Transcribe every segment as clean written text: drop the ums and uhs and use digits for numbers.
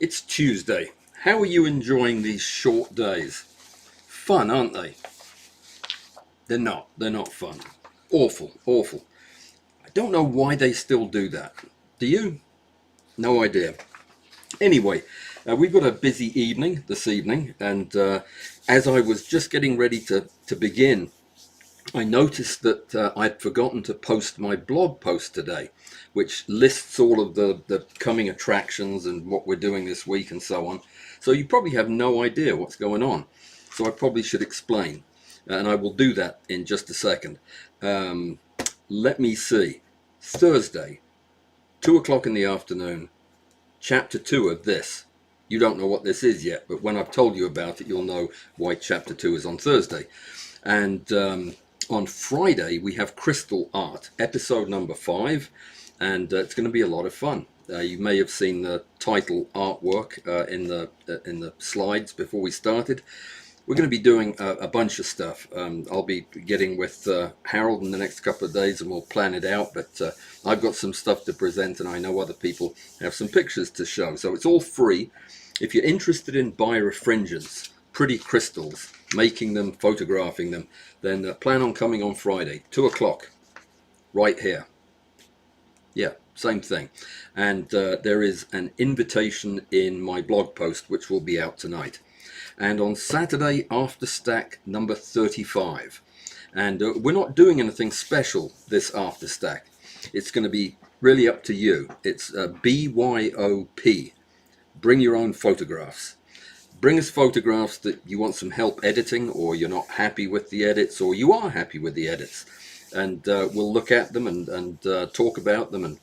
It's Tuesday. How are you enjoying these short days? Fun, aren't they? They're not. They're not fun. Awful, awful. I don't know why they still do that. Do you? No idea. Anyway, we've got a busy evening this evening, and as I was just getting ready to begin, I noticed that I'd forgotten to post my blog post today, which lists all of the coming attractions and what we're doing this week and so on. So you probably have no idea what's going on. So I probably should explain, and I will do that in just a second. Let me see. Thursday, 2 o'clock in the afternoon, chapter 2 of this. You don't know what this is yet, but when I've told you about it, you'll know why chapter 2 is on Thursday. And on Friday, we have Crystal Art, episode number 5, and it's going to be a lot of fun. You may have seen the title artwork in the slides before we started. We're going to be doing a bunch of stuff. I'll be getting with Harold in the next couple of days and we'll plan it out, but I've got some stuff to present and I know other people have some pictures to show. So it's all free. If you're interested in birefringence, pretty crystals, making them, photographing them, then plan on coming on Friday, 2 o'clock, right here. Yeah, same thing. And there is an invitation in my blog post, which will be out tonight. And on Saturday, after stack number 35. And we're not doing anything special this after stack. It's going to be really up to you. It's BYOP, bring your own photographs. Bring us photographs that you want some help editing, or you're not happy with the edits, or you are happy with the edits. And we'll look at them and talk about them, and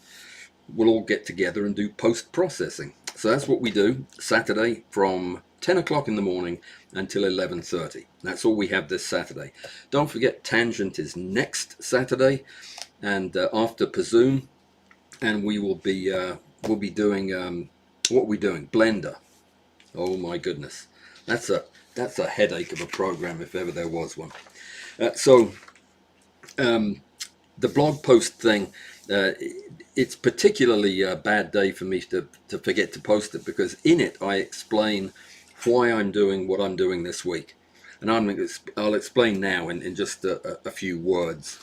we'll all get together and do post-processing. So that's what we do Saturday from 10 o'clock in the morning until 11:30. That's all we have this Saturday. Don't forget Tangent is next Saturday, and after Pazoom, and we will be we'll be doing what are we doing? Blender. Oh my goodness, that's a headache of a program if ever there was one. So the blog post thing, it's particularly a bad day for me to forget to post it, because in it I explain why I'm doing what I'm doing this week, and I'll explain now in just a few words.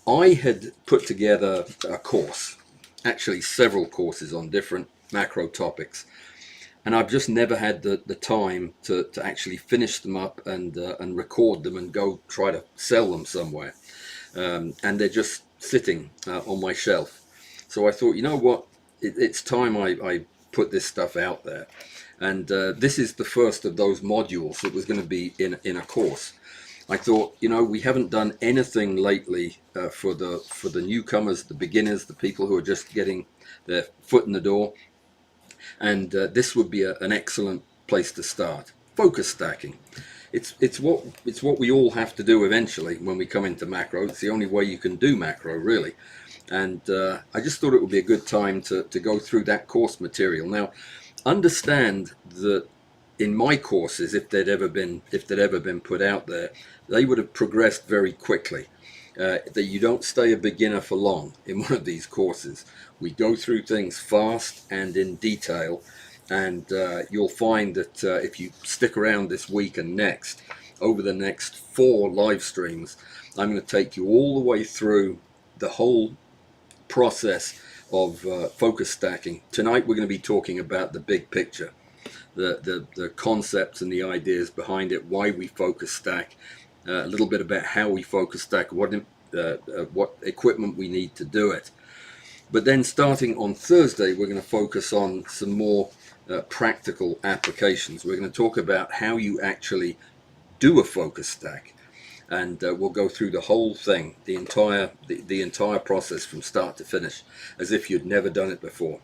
I had put together a course, actually several courses on different macro topics. And I've just never had the time to actually finish them up and record them and go try to sell them somewhere. And they're just sitting on my shelf. So I thought, you know what, it's time I put this stuff out there. And this is the first of those modules that was going to be in a course. I thought, you know, we haven't done anything lately for the newcomers, the beginners, the people who are just getting their foot in the door. And this would be an excellent place to start. Focus stacking. It's what we all have to do eventually when we come into macro. It's the only way you can do macro, really. And I just thought it would be a good time to go through that course material. Now, understand that in my courses, if they'd ever been put out there, they would have progressed very quickly. That you don't stay a beginner for long in one of these courses. We go through things fast and in detail, and you'll find that if you stick around this week and next, over the next 4 live streams, I'm going to take you all the way through the whole process of focus stacking. Tonight we're going to be talking about the big picture, the concepts and the ideas behind it, why we focus stack, a little bit about how we focus stack, what equipment we need to do it. But then starting on Thursday, we're going to focus on some more practical applications. We're going to talk about how you actually do a focus stack, and we'll go through the whole thing, the entire process from start to finish, as if you'd never done it before.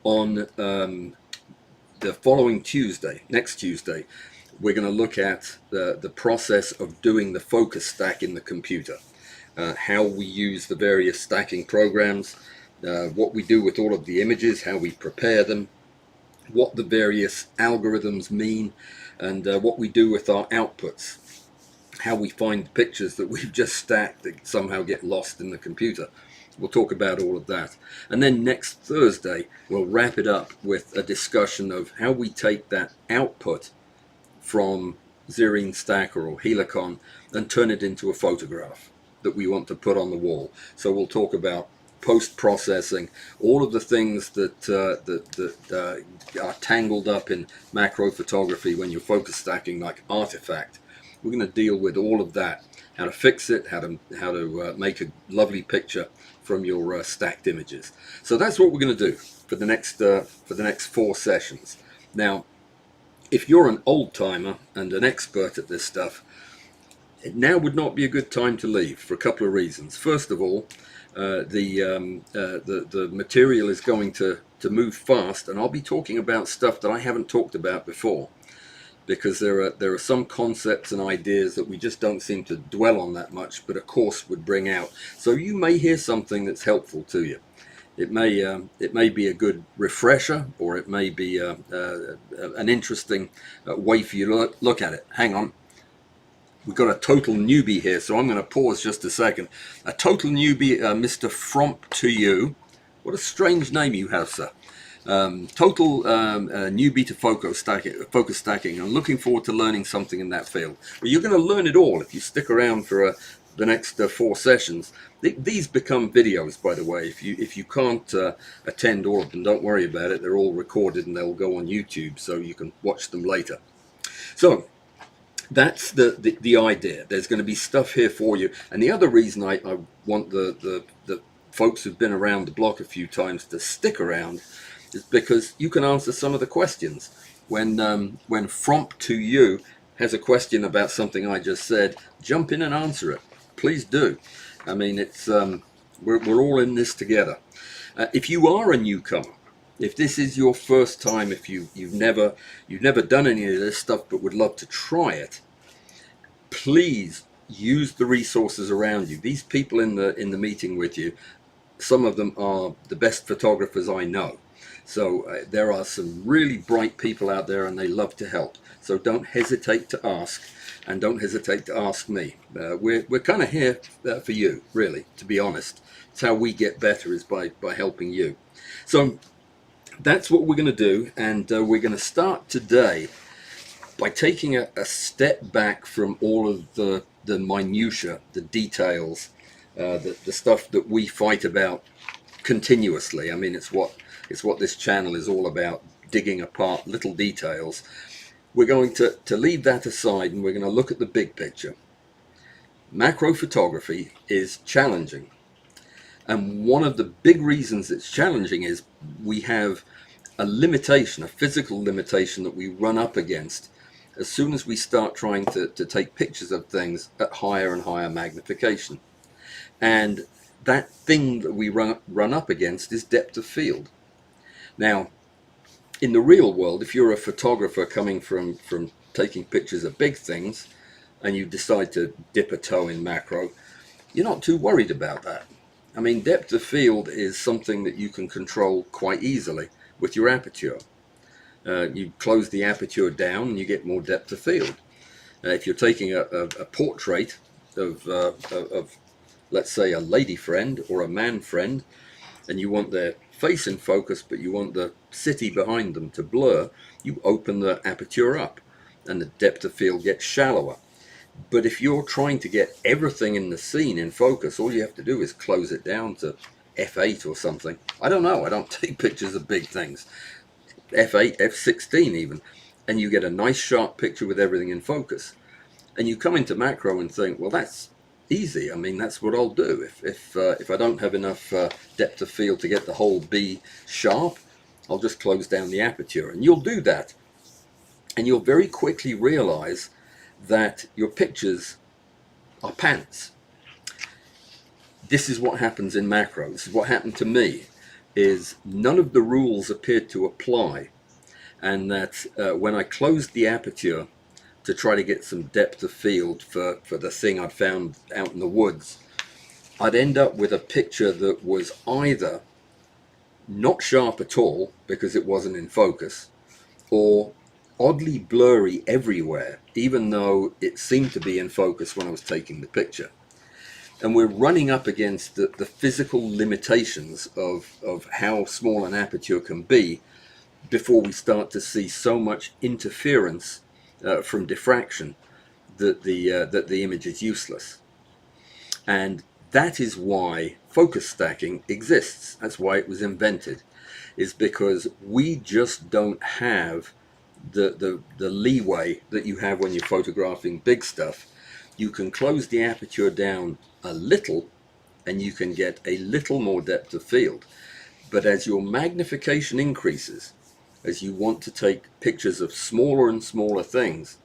On the following Tuesday, next Tuesday, we're going to look at the process of doing the focus stack in the computer, how we use the various stacking programs, what we do with all of the images, how we prepare them, what the various algorithms mean, and what we do with our outputs, how we find pictures that we've just stacked that somehow get lost in the computer, We'll talk about all of that. And then next Thursday, we'll wrap it up with a discussion of how we take that output from Xerine Stacker or Helicon and turn it into a photograph that we want to put on the wall. So we'll talk about post-processing, all of the things that are tangled up in macro photography when you're focus stacking, like artifact. We're going to deal with all of that, how to fix it, how to make a lovely picture from your stacked images. So that's what we're going to do for the next 4 sessions. Now, if you're an old timer and an expert at this stuff, now would not be a good time to leave for a couple of reasons. First of all, the material is going to move fast, and I'll be talking about stuff that I haven't talked about before, because there are some concepts and ideas that we just don't seem to dwell on that much, but a course would bring out. So you may hear something that's helpful to you. It may be a good refresher, or it may be an interesting way for you to look at it. Hang on. We've got a total newbie here, so I'm going to pause just a second. A total newbie, Mr. Fromp to you. What a strange name you have, sir. Total newbie to focus stacking. I'm looking forward to learning something in that field. Well, you're going to learn it all if you stick around for the next 4 sessions. These become videos, by the way. If you can't attend all of them, don't worry about it. They're all recorded and they'll go on YouTube, so you can watch them later. So that's the idea. There's going to be stuff here for you. And the other reason I want the folks who've been around the block a few times to stick around is because you can answer some of the questions. When Fromp to you has a question about something I just said, jump in and answer it. Please do. I mean, it's we're all in this together. If you are a newcomer, if this is your first time, if you've never done any of this stuff but would love to try it, please use the resources around you. These people in the meeting with you, some of them are the best photographers I know. So there are some really bright people out there, and they love to help. So don't hesitate to ask, and don't hesitate to ask me. We're kind of here for you, really, to be honest. It's how we get better, is by helping you. So that's what we're going to do, and we're going to start today by taking a step back from all of the minutiae, the details, the stuff that we fight about continuously. I mean, it's what this channel is all about, digging apart little details. We're going to leave that aside, and we're going to look at the big picture. Macro photography is challenging. And one of the big reasons it's challenging is we have a limitation, a physical limitation that we run up against as soon as we start trying to take pictures of things at higher and higher magnification. And that thing that we run up against is depth of field. Now, in the real world, if you're a photographer coming from taking pictures of big things and you decide to dip a toe in macro, you're not too worried about that. I mean, depth of field is something that you can control quite easily with your aperture. You close the aperture down and you get more depth of field. If you're taking a portrait of, let's say, a lady friend or a man friend, and you want their face in focus, but you want the city behind them to blur, you open the aperture up and the depth of field gets shallower. But if you're trying to get everything in the scene in focus, all you have to do is close it down to f8 or something. I don't know, I don't take pictures of big things. f8, f16 even, and you get a nice sharp picture with everything in focus. And you come into macro and think, well, that's easy. I mean, that's what I'll do. If I don't have enough depth of field to get the whole B sharp, I'll just close down the aperture. And you'll do that, and you'll very quickly realize that your pictures are pants. This is what happens in macro. This is what happened to me, is none of the rules appeared to apply, and that when I closed the aperture to try to get some depth of field for the thing I'd found out in the woods, I'd end up with a picture that was either not sharp at all because it wasn't in focus, or oddly blurry everywhere, even though it seemed to be in focus when I was taking the picture. and we're running up against the physical limitations of how small an aperture can be before we start to see so much interference from diffraction that the image is useless. And that is why focus stacking exists. That's why it was invented, is because we just don't have the leeway that you have when you're photographing big stuff. You can close the aperture down a little and you can get a little more depth of field. But as your magnification increases, as you want to take pictures of smaller and smaller things,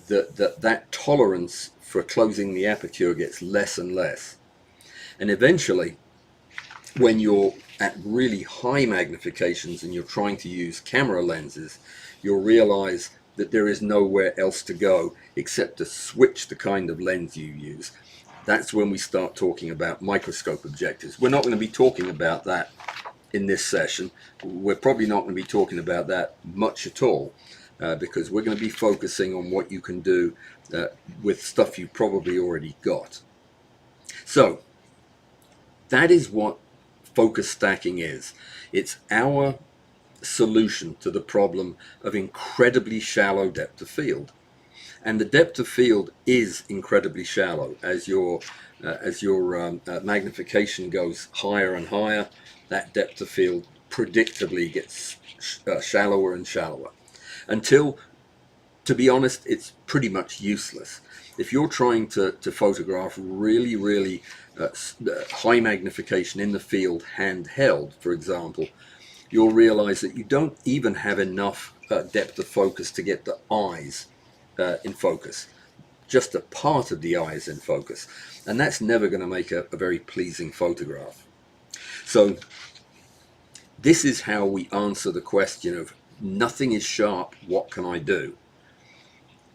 that tolerance for closing the aperture gets less and less. And eventually, when you're at really high magnifications and you're trying to use camera lenses, you'll realize that there is nowhere else to go except to switch the kind of lens you use. That's when we start talking about microscope objectives. We're not going to be talking about that in this session. We're probably not going to be talking about that much at all, because we're going to be focusing on what you can do with stuff you probably already got. So that is what focus stacking is. It's our solution to the problem of incredibly shallow depth of field. And the depth of field is incredibly shallow. As your magnification goes higher and higher, that depth of field predictably gets shallower and shallower, until, to be honest, it's pretty much useless. If you're trying to photograph really high magnification in the field handheld, for example, you'll realize that you don't even have enough depth of focus to get the eyes in focus. Just a part of the eye is in focus, and that's never going to make a very pleasing photograph. So this is how we answer the question of nothing is sharp, what can I do?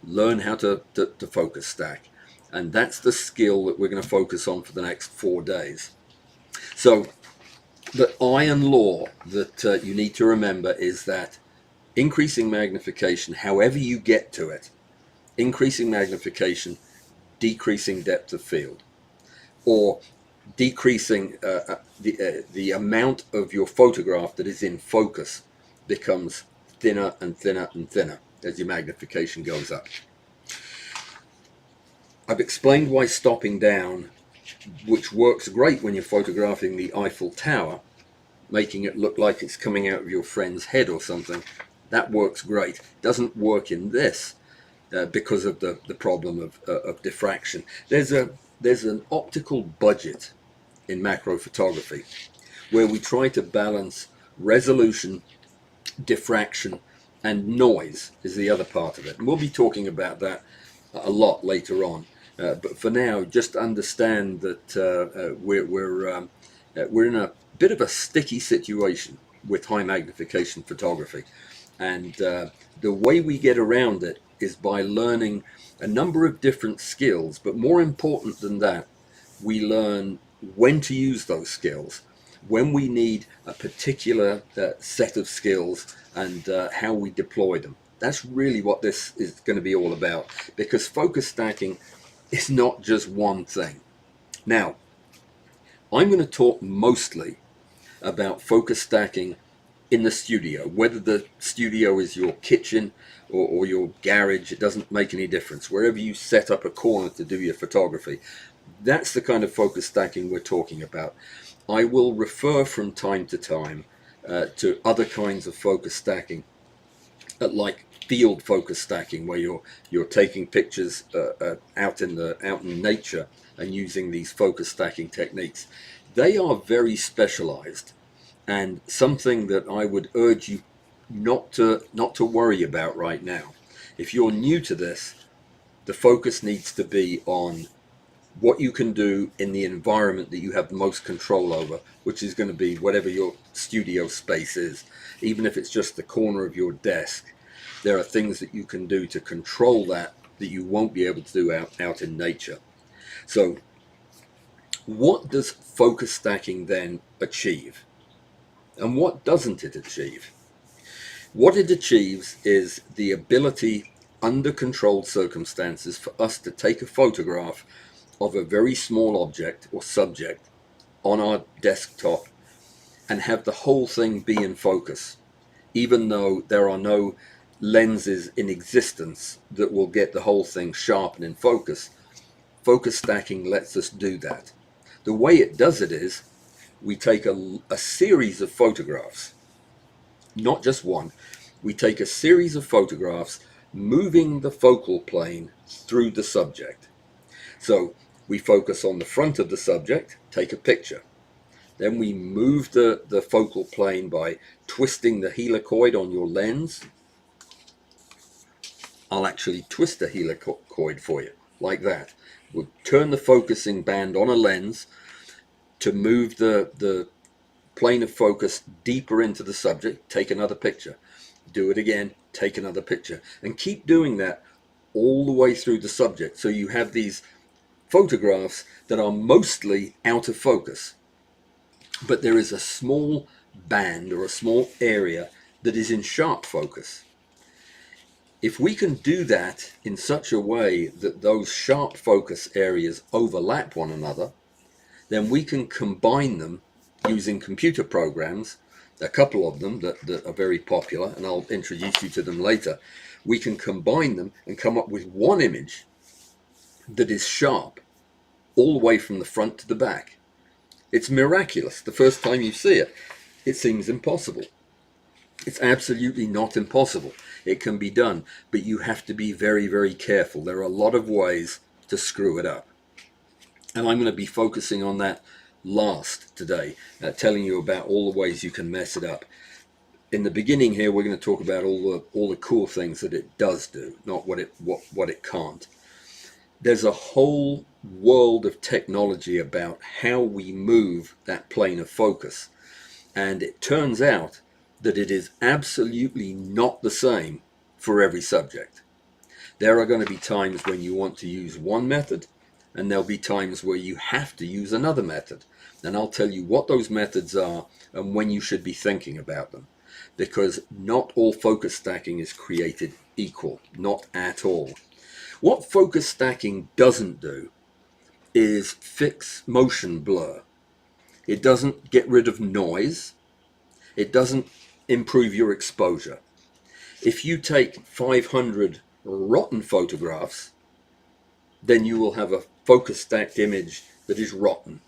Learn how to focus stack, and that's the skill that we're going to focus on for the next 4 days. So the iron law that you need to remember is that increasing magnification, however you get to it, increasing magnification, decreasing depth of field, or decreasing the amount of your photograph that is in focus becomes thinner and thinner and thinner as your magnification goes up. I've explained why stopping down, which works great when you're photographing the Eiffel Tower, making it look like it's coming out of your friend's head or something, that works great. Doesn't work in this because of the problem of diffraction. There's an optical budget in macro photography where we try to balance resolution, diffraction, and noise is the other part of it. And we'll be talking about that a lot later on. But for now, just understand that we're in a bit of a sticky situation with high magnification photography. And the way we get around it is by learning a number of different skills. But more important than that, we learn when to use those skills, when we need a particular set of skills, and how we deploy them. That's really what this is going to be all about, because focus stacking is not just one thing. Now, I'm going to talk mostly about focus stacking in the studio. Whether the studio is your kitchen or your garage, it doesn't make any difference. Wherever you set up a corner to do your photography, that's the kind of focus stacking we're talking about. I will refer from time to time to other kinds of focus stacking, like field focus stacking, where you're taking pictures out in nature and using these focus stacking techniques. They are very specialized, and something that I would urge you not to worry about right now. If you're new to this, the focus needs to be on what you can do in the environment that you have the most control over, which is going to be whatever your studio space is. Even if it's just the corner of your desk, there are things that you can do to control that you won't be able to do out in nature. So what does focus stacking then achieve? And what doesn't it achieve? What it achieves is the ability, under controlled circumstances, for us to take a photograph of a very small object or subject on our desktop and have the whole thing be in focus, even though there are no lenses in existence that will get the whole thing sharp and in focus. Focus stacking lets us do that. The way it does it is we take a series of photographs, not just one. We take a series of photographs moving the focal plane through the subject. So we focus on the front of the subject, take a picture. Then we move the focal plane by twisting the helicoid on your lens. I'll actually twist the helicoid for you, like that. We'll turn the focusing band on a lens to move the plane of focus deeper into the subject, take another picture. Do it again, take another picture. And keep doing that all the way through the subject. So you have these photographs that are mostly out of focus, but there is a small band or a small area that is in sharp focus. If we can do that in such a way that those sharp focus areas overlap one another, then we can combine them using computer programs, a couple of them that are very popular, and I'll introduce you to them later. We can combine them and come up with one image that is sharp all the way from the front to the back. It's miraculous. The first time you see it, it seems impossible. It's absolutely not impossible. It can be done, but you have to be very, very careful. There are a lot of ways to screw it up. And I'm going to be focusing on that last today, telling you about all the ways you can mess it up. In the beginning here, we're going to talk about all the cool things that it does do, not what it can't. There's a whole world of technology about how we move that plane of focus. And it turns out that it is absolutely not the same for every subject. There are going to be times when you want to use one method, and there'll be times where you have to use another method. And I'll tell you what those methods are and when you should be thinking about them. Because not all focus stacking is created equal, not at all. What focus stacking doesn't do is fix motion blur. It doesn't get rid of noise. It doesn't improve your exposure. If you take 500 rotten photographs, then you will have a focus stacked image that is rotten.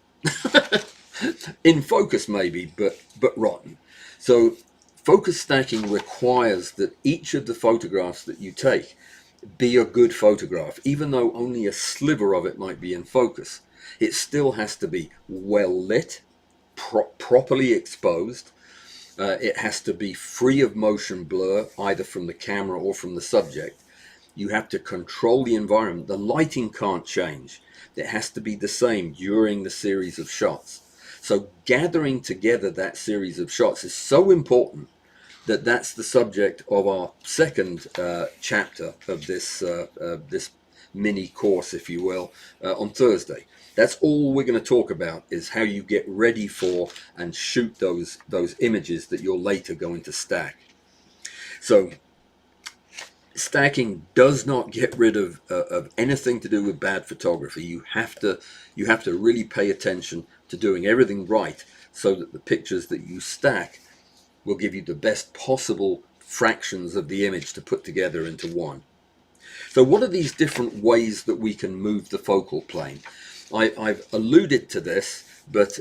In focus maybe, but rotten. So focus stacking requires that each of the photographs that you take be a good photograph, even though only a sliver of it might be in focus. It still has to be well lit, properly exposed. It has to be free of motion blur, either from the camera or from the subject. You have to control the environment. The lighting can't change. It has to be the same during the series of shots. So gathering together that series of shots is so important that that's the subject of our second chapter of this mini course, if you will, on Thursday. That's all we're going to talk about, is how you get ready for and shoot those images that you're later going to stack. So stacking does not get rid of anything to do with bad photography. You have to really pay attention to doing everything right so that the pictures that you stack will give you the best possible fractions of the image to put together into one. So what are these different ways that we can move the focal plane? I've alluded to this, but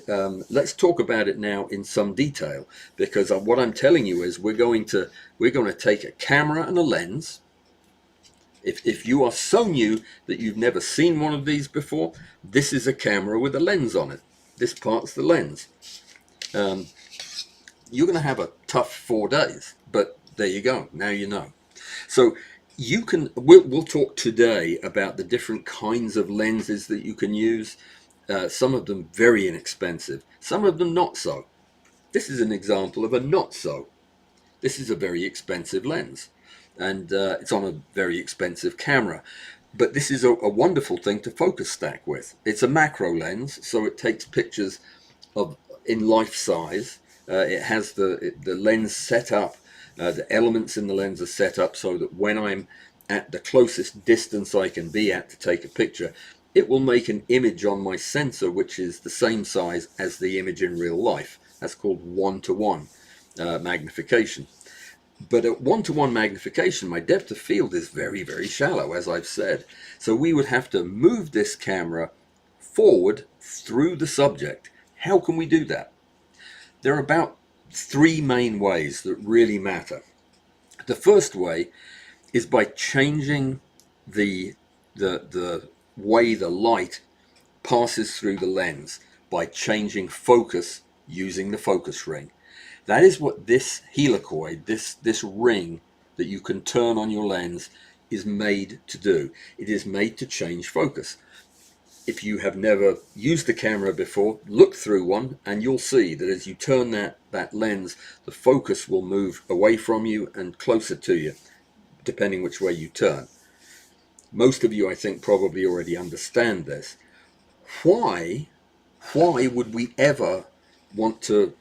let's talk about it now in some detail, because what I'm telling you is we're going to take a camera and a lens. If you are so new that you've never seen one of these before, this is a camera with a lens on it. This part's the lens. You're going to have a tough 4 days, but there you go. Now you know. So we'll talk today about the different kinds of lenses that you can use. Some of them very inexpensive, some of them not so. This is an example of a not so. This is a very expensive lens, and it's on a very expensive camera. But this is a wonderful thing to focus stack with. It's a macro lens, so it takes pictures in life size. It has the lens set up, the elements in the lens are set up so that when I'm at the closest distance I can be at to take a picture, it will make an image on my sensor which is the same size as the image in real life. That's called one-to-one magnification. But at one-to-one magnification, my depth of field is very, very shallow, as I've said. So we would have to move this camera forward through the subject. How can we do that? There are about three main ways that really matter. The first way is by changing the way the light passes through the lens, by changing focus using the focus ring. That is what this helicoid, this ring that you can turn on your lens, is made to do. It is made to change focus. If you have never used the camera before, look through one and you'll see that as you turn that lens, the focus will move away from you and closer to you, depending which way you turn. Most of you, I think, probably already understand this. Why would we ever want to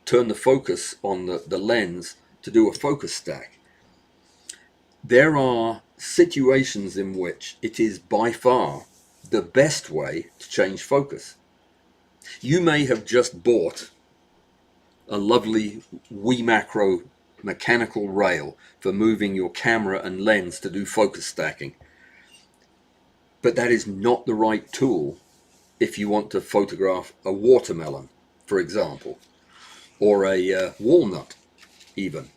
turn the focus on the lens to do a focus stack? There are situations in which it is by far the best way to change focus. You may have just bought a lovely WeMacro mechanical rail for moving your camera and lens to do focus stacking, but that is not the right tool if you want to photograph a watermelon, for example, or a walnut even.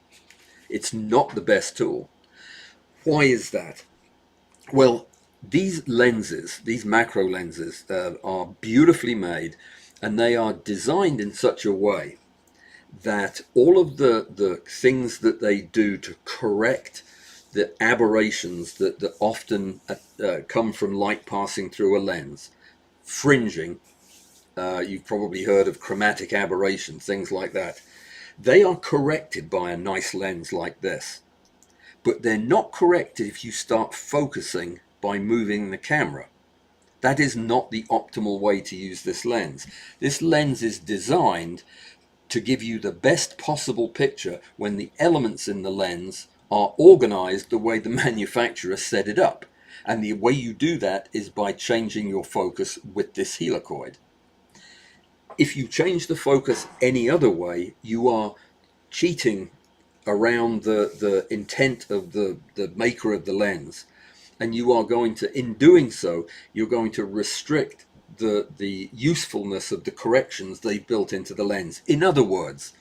It's not the best tool. Why is that? Well, these lenses, these macro lenses, are beautifully made, and they are designed in such a way that all of the things that they do to correct the aberrations that often come from light passing through a lens, fringing, you've probably heard of chromatic aberration, things like that, they are corrected by a nice lens like this. But they're not corrected if you start focusing by moving the camera. That is not the optimal way to use this lens. This lens is designed to give you the best possible picture when the elements in the lens are organized the way the manufacturer set it up. And the way you do that is by changing your focus with this helicoid. If you change the focus any other way, you are cheating around the intent of the maker of the lens, and you are going to, in doing so, you're going to restrict the usefulness of the corrections they've built into the lens. In other words,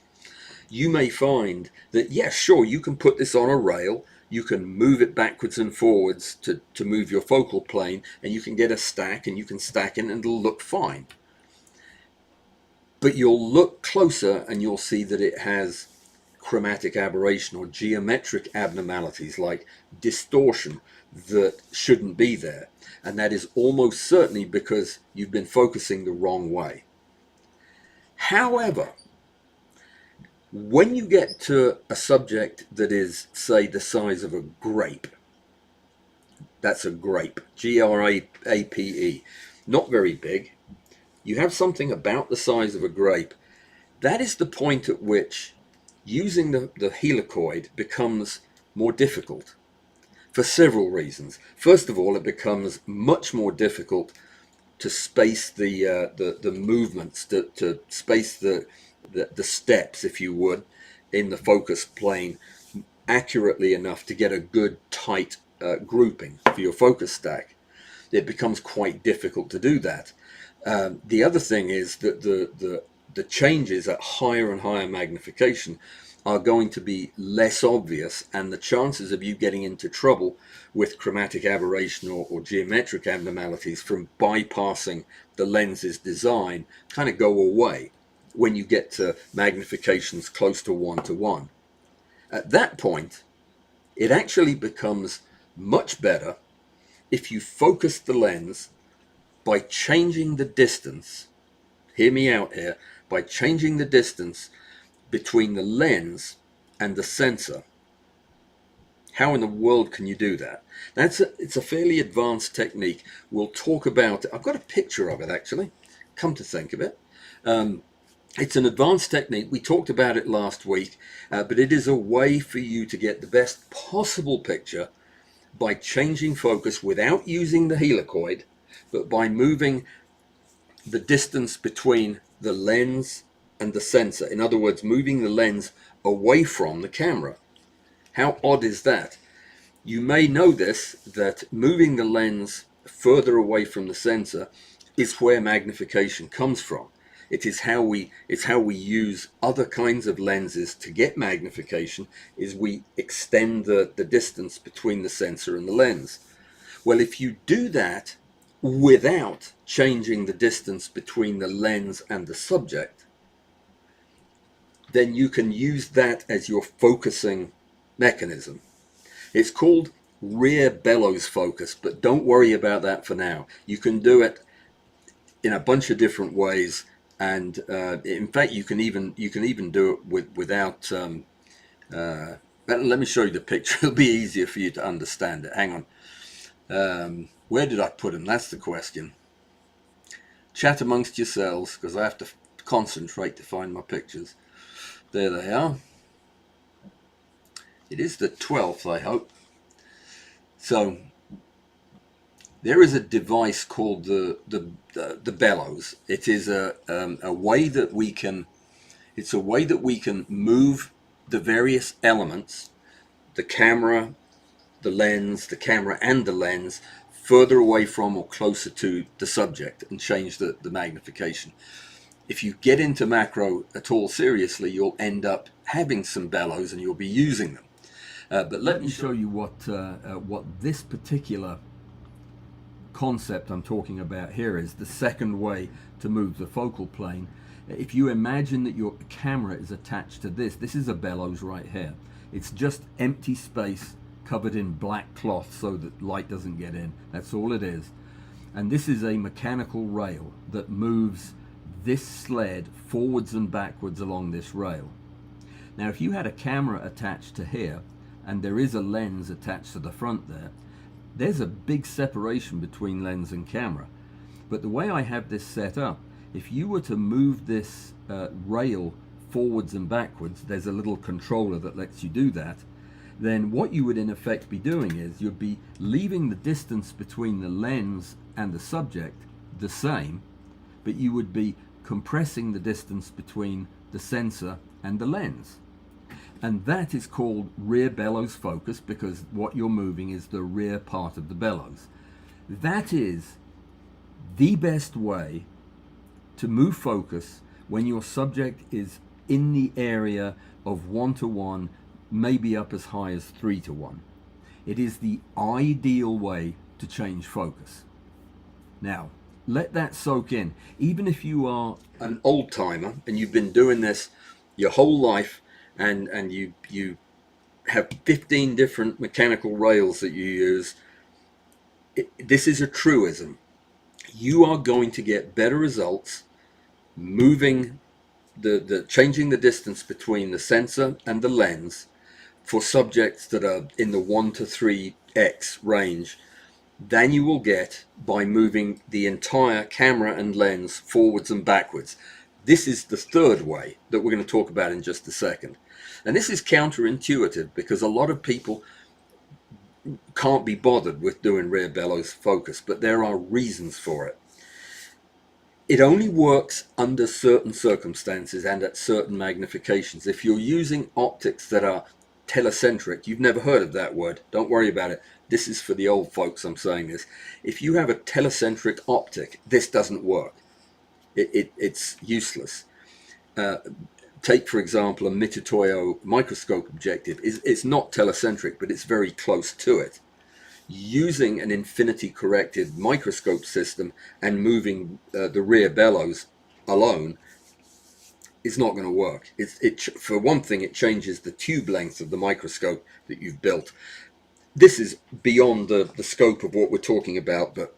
you may find that, yes, sure, you can put this on a rail, you can move it backwards and forwards to move your focal plane, and you can get a stack and you can stack it and it'll look fine. But you'll look closer and you'll see that it has chromatic aberration or geometric abnormalities like distortion that shouldn't be there. And that is almost certainly because you've been focusing the wrong way. However, when you get to a subject that is, say, the size of a grape, that's a grape, G-R-A-P-E, not very big, you have something about the size of a grape, that is the point at which using the helicoid becomes more difficult for several reasons. First of all, it becomes much more difficult to space the movements, to space the steps, if you would, in the focus plane accurately enough to get a good tight grouping for your focus stack. It becomes quite difficult to do that. The other thing is that the changes at higher and higher magnification are going to be less obvious, and the chances of you getting into trouble with chromatic aberration or geometric abnormalities from bypassing the lens's design kind of go away when you get to magnifications close to 1-to-1. At that point, it actually becomes much better if you focus the lens by changing the distance, hear me out here, by changing the distance between the lens and the sensor. How in the world can you do that? It's a fairly advanced technique. We'll talk about it. I've got a picture of it, actually, come to think of it. It's an advanced technique. We talked about it last week, but it is a way for you to get the best possible picture by changing focus without using the helicoid, but by moving the distance between the lens and the sensor. In other words, moving the lens away from the camera. How odd is that? You may know this, that moving the lens further away from the sensor is where magnification comes from. It's how we use other kinds of lenses to get magnification, is we extend the distance between the sensor and the lens. Well, if you do that without changing the distance between the lens and the subject, then you can use that as your focusing mechanism. It's called rear bellows focus, but don't worry about that for now. You can do it in a bunch of different ways, and in fact, you can even do it without. Let me show you the picture. It'll be easier for you to understand it. Hang on. Where did I put them? That's the question. Chat amongst yourselves, because I have to concentrate to find my pictures. There they are. It is the 12th, I hope. So there is a device called the bellows. It is a way that we can. It's a way that we can move the various elements, the camera, the lens, the camera and the lens, further away from or closer to the subject, and change the magnification. If you get into macro at all seriously, you'll end up having some bellows and you'll be using them. But let me show you what this particular concept I'm talking about here is. The second way to move the focal plane. If you imagine that your camera is attached to this is a bellows right here. It's just empty space covered in black cloth so that light doesn't get in. That's all it is. And this is a mechanical rail that moves this sled forwards and backwards along this rail. Now, if you had a camera attached to here, and there is a lens attached to the front there, there's a big separation between lens and camera. But the way I have this set up, if you were to move this rail forwards and backwards, there's a little controller that lets you do that, then what you would in effect be doing is you'd be leaving the distance between the lens and the subject the same, but you would be compressing the distance between the sensor and the lens. And that is called rear bellows focus, because what you're moving is the rear part of the bellows. That is the best way to move focus when your subject is in the area of 1:1, maybe up as high as 3:1. It is the ideal way to change focus. Now, let that soak in. Even if you are an old timer and you've been doing this your whole life, and you have 15 different mechanical rails that you use, this is a truism. You are going to get better results moving changing the distance between the sensor and the lens for subjects that are in the 1 to 3x range than you will get by moving the entire camera and lens forwards and backwards. This is the third way that we're going to talk about in just a second. And this is counterintuitive because a lot of people can't be bothered with doing rear bellows focus, but there are reasons for it. It only works under certain circumstances and at certain magnifications. If you're using optics that are telecentric, you've never heard of that word, don't worry about it. This is for the old folks, I'm saying this. If you have a telecentric optic, this doesn't work. It's useless. Take, for example, a Mitutoyo microscope objective. It's not telecentric, but it's very close to it. Using an infinity corrected microscope system and moving the rear bellows alone is not going to work. For one thing, it changes the tube length of the microscope that you've built. This is beyond the scope of what we're talking about, but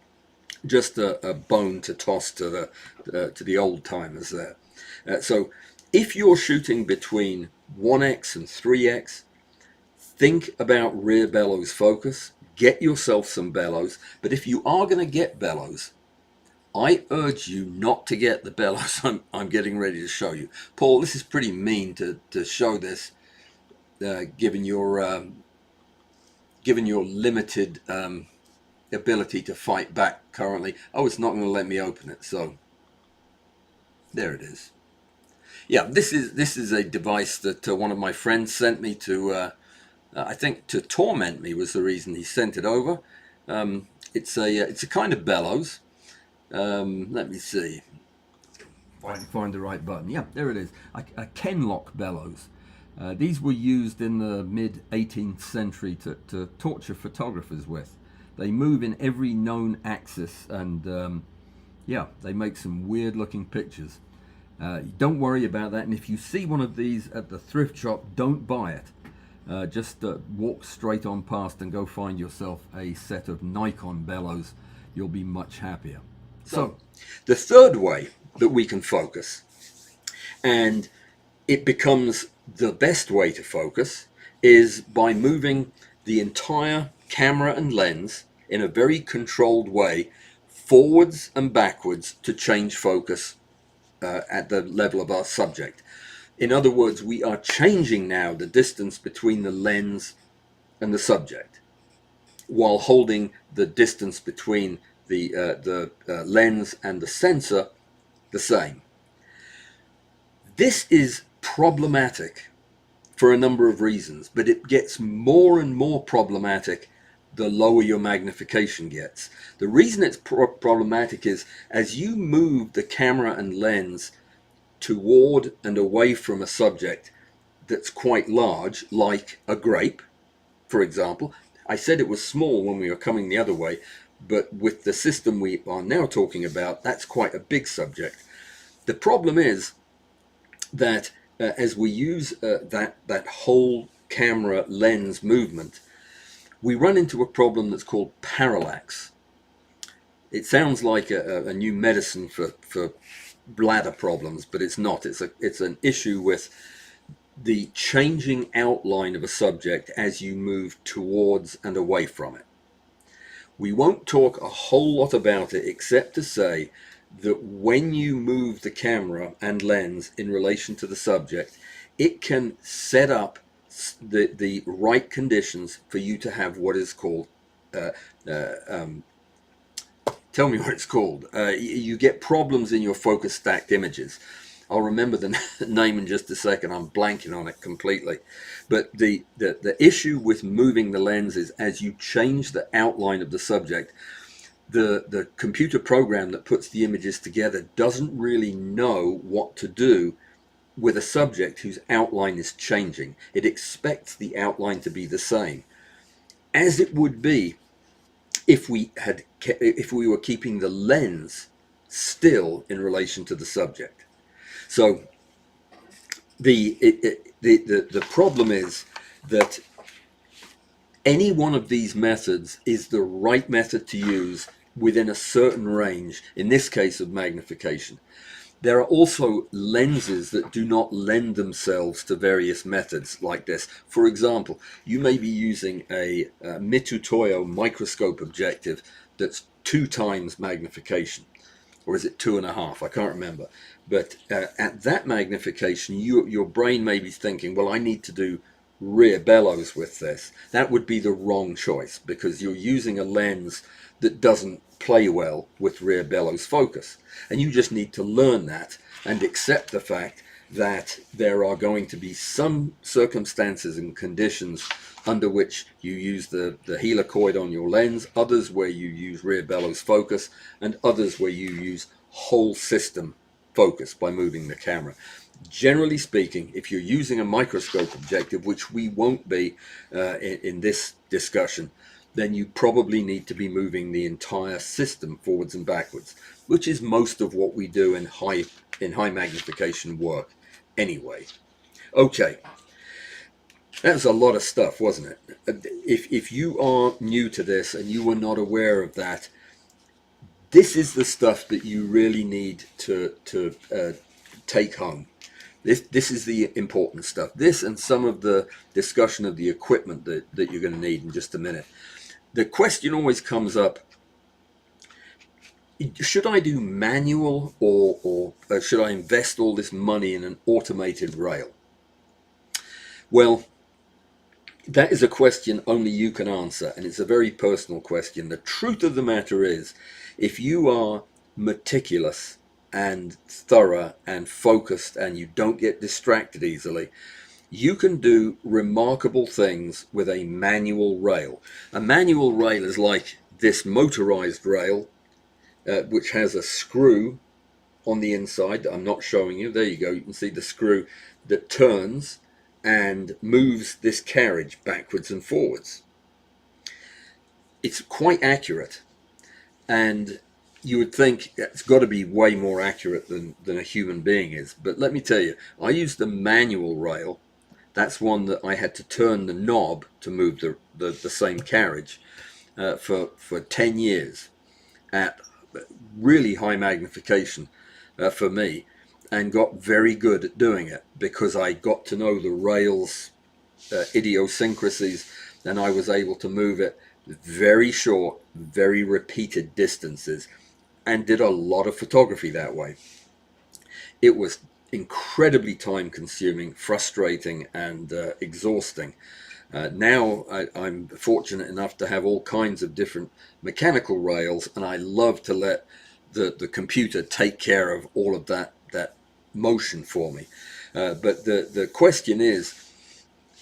just a bone to toss to the old timers there. So if you're shooting between 1x and 3x, think about rear bellows focus. Get yourself some bellows. But if you are going to get bellows, I urge you not to get the bellows I'm getting ready to show you. Paul, this is pretty mean to show this, given your limited ability to fight back currently. Oh, it's not going to let me open it. So there it is. Yeah, this is a device that one of my friends sent me to. I think to torment me was the reason he sent it over. It's a kind of bellows. Let me see if I can find the right button. Yeah, there it is. A Kenlock bellows. These were used in the mid 18th century to torture photographers with. They move in every known axis, and yeah, they make some weird looking pictures. Don't worry about that, and if you see one of these at the thrift shop, don't buy it. Just walk straight on past and go find yourself a set of Nikon bellows. You'll be much happier. So, the third way that we can focus, and it becomes the best way to focus, is by moving the entire camera and lens in a very controlled way forwards and backwards to change focus at the level of our subject. In other words, we are changing now the distance between the lens and the subject while holding the distance between the lens and the sensor the same. This is problematic for a number of reasons, but it gets more and more problematic the lower your magnification gets. The reason it's problematic is as you move the camera and lens toward and away from a subject that's quite large, like a grape, for example. I said it was small when we were coming the other way, but with the system we are now talking about, that's quite a big subject. The problem is that as we use that whole camera lens movement, we run into a problem that's called parallax. It sounds like a new medicine for bladder problems, but it's not. It's an issue with the changing outline of a subject as you move towards and away from it. We won't talk a whole lot about it except to say that when you move the camera and lens in relation to the subject, it can set up the right conditions for you to have what is called tell me what it's called. You get problems in your focus stacked images. I'll remember the name in just a second. I'm blanking on it completely. But the issue with moving the lens is as you change the outline of the subject, the computer program that puts the images together doesn't really know what to do with a subject whose outline is changing. It expects the outline to be the same, as it would be if we were keeping the lens still in relation to the subject. So the problem is that any one of these methods is the right method to use within a certain range, in this case of magnification. There are also lenses that do not lend themselves to various methods like this. For example, you may be using a Mitutoyo microscope objective that's 2 times magnification. Or is it 2.5? I can't remember. But at that magnification, your brain may be thinking, well, I need to do rear bellows with this. That would be the wrong choice because you're using a lens that doesn't play well with rear bellows focus. And you just need to learn that and accept the fact that there are going to be some circumstances and conditions under which you use the helicoid on your lens, others where you use rear bellows focus, and others where you use whole system focus by moving the camera. Generally speaking, if you're using a microscope objective, which we won't be in this discussion, then you probably need to be moving the entire system forwards and backwards, which is most of what we do in high magnification work anyway. Okay, that was a lot of stuff, wasn't it? If you are new to this and you were not aware of that, this is the stuff that you really need to take home. This is the important stuff. This and some of the discussion of the equipment that you're going to need in just a minute. The question always comes up, should I do manual or should I invest all this money in an automated rail? Well, That is a question only you can answer, and it's a very personal question. The truth of the matter is, if you are meticulous and thorough and focused and you don't get distracted easily, you can do remarkable things with a manual rail. A manual rail is like this motorized rail, which has a screw on the inside that I'm not showing you. There you go. You can see the screw that turns and moves this carriage backwards and forwards. It's quite accurate, and you would think it's got to be way more accurate than a human being is. But let me tell you, I used the manual rail. That's one that I had to turn the knob to move the same carriage for 10 years at really high magnification for me, and got very good at doing it because I got to know the rail's idiosyncrasies, and I was able to move it very short, very repeated distances, and did a lot of photography that way. It was incredibly time consuming, frustrating, and exhausting. Now I'm fortunate enough to have all kinds of different mechanical rails, and I love to let the computer take care of all of that motion for me. But the question is,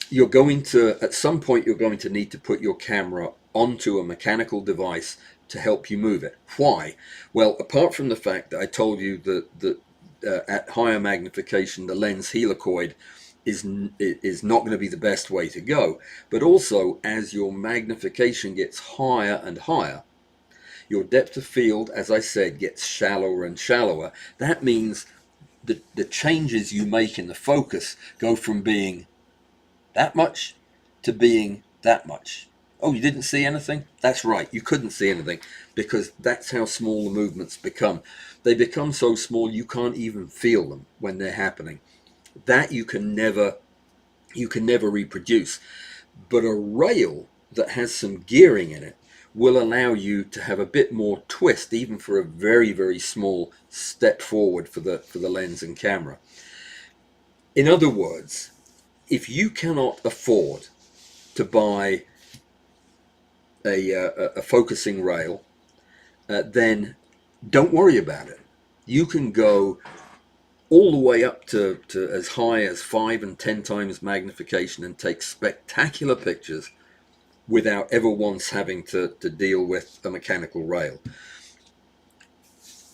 you're going to, at some point, you're going to need to put your camera onto a mechanical device to help you move it. Why? Well, apart from the fact that I told you that at higher magnification, the lens helicoid is not going to be the best way to go. But also, as your magnification gets higher and higher, your depth of field, as I said, gets shallower and shallower. That means the changes you make in the focus go from being that much to being that much. Oh, you didn't see anything? That's right, you couldn't see anything, because that's how small the movements become. They become so small you can't even feel them when they're happening. That you can never reproduce. But a rail that has some gearing in it will allow you to have a bit more twist, even for a very, very small step forward for the lens and camera. In other words, if you cannot afford to buy a focusing rail, then don't worry about it. You can go all the way up to as high as 5 and 10 times magnification and take spectacular pictures without ever once having to deal with a mechanical rail.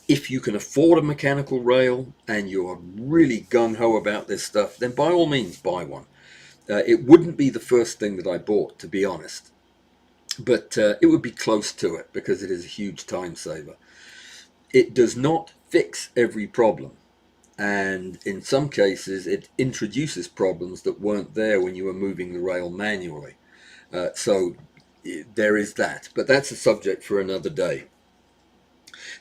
If you can afford a mechanical rail and you're really gung-ho about this stuff, then by all means buy one. It wouldn't be the first thing that I bought, to be honest, but it would be close to it because it is a huge time saver. It does not fix every problem, and in some cases it introduces problems that weren't there when you were moving the rail manually. So there is that, but that's a subject for another day.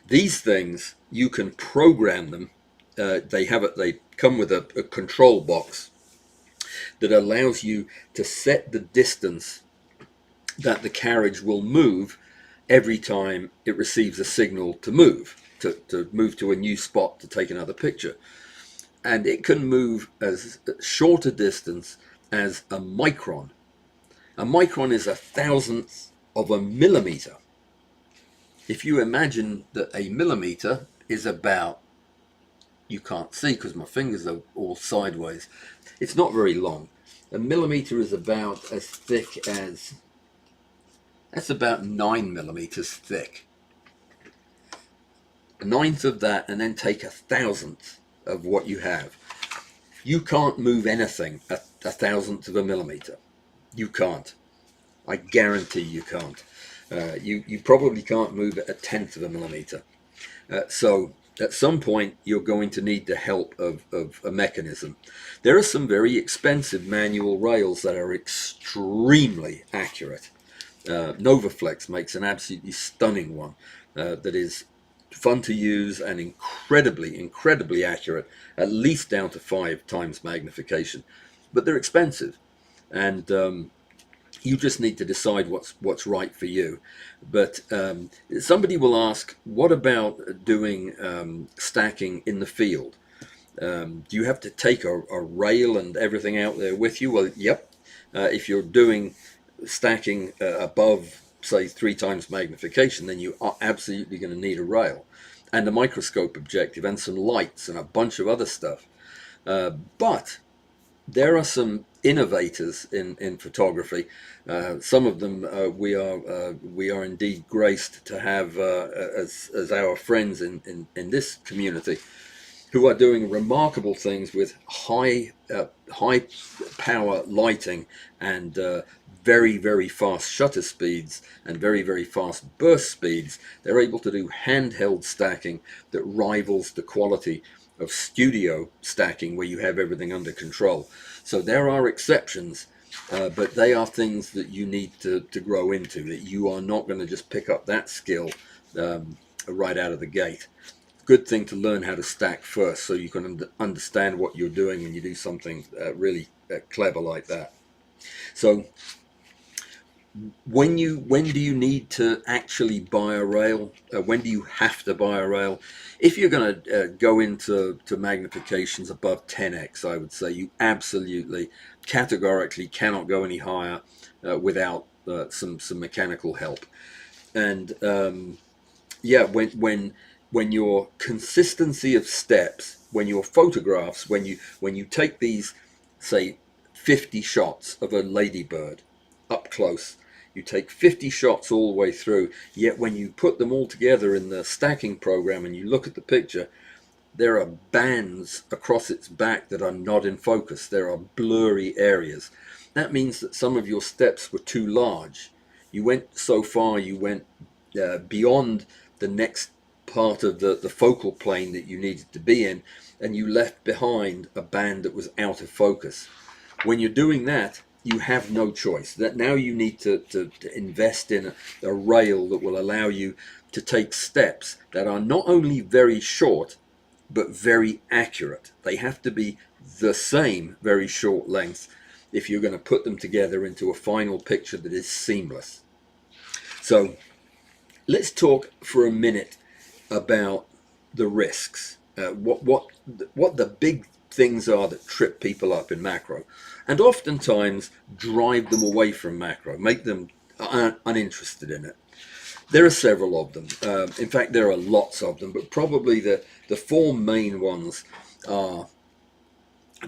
These things, you can program them. They come with a control box that allows you to set the distance that the carriage will move every time it receives a signal to move to a new spot to take another picture. And it can move as short a distance as a micron. A micron is a thousandth of a millimeter. If you imagine that a millimeter is about, you can't see because my fingers are all sideways, it's not very long. A millimeter is about as thick as, that's about 9 millimeters thick. A ninth of that, and then take a thousandth of what you have. You can't move anything a thousandth of a millimeter. You can't. I guarantee you can't. You probably can't move it a tenth of a millimeter. So at some point you're going to need the help of a mechanism. There are some very expensive manual rails that are extremely accurate. Novaflex makes an absolutely stunning one that is fun to use and incredibly accurate, at least down to 5 times magnification. But they're expensive, and you just need to decide what's right for you. But somebody will ask, what about doing stacking in the field? Do you have to take a rail and everything out there with you? Well, yep. If you're doing stacking above, say, 3 times magnification, then you are absolutely going to need a rail and a microscope objective and some lights and a bunch of other stuff. But there are some innovators in photography. Some of them we are indeed graced to have as our friends in this community, who are doing remarkable things with high power lighting and very fast shutter speeds and very fast burst speeds. They're able to do handheld stacking that rivals the quality of studio stacking, where you have everything under control. So there are exceptions, but they are things that you need to grow into. That you are not going to just pick up that skill right out of the gate. Good thing to learn how to stack first, so you can understand what you're doing when you do something really clever like that. So when do you need to actually buy a rail? When do you have to buy a rail? If you're going to go into magnifications above 10x, I would say you absolutely categorically cannot go any higher without some mechanical help. And yeah, when your consistency of steps, when your photographs, when you take these, say, 50 shots of a ladybird up close, you take 50 shots all the way through, yet when you put them all together in the stacking program and you look at the picture, there are bands across its back that are not in focus. There are blurry areas. That means that some of your steps were too large. You went so far, you went beyond the next part of the focal plane that you needed to be in, and you left behind a band that was out of focus. When you're doing that, you have no choice. That now you need to invest in a rail that will allow you to take steps that are not only very short, but very accurate. They have to be the same very short length if you're going to put them together into a final picture that is seamless. So let's talk for a minute about the risks. What the big things are that trip people up in macro, and oftentimes drive them away from macro, make them uninterested in it. There are several of them. In fact, there are lots of them, but probably the four main ones are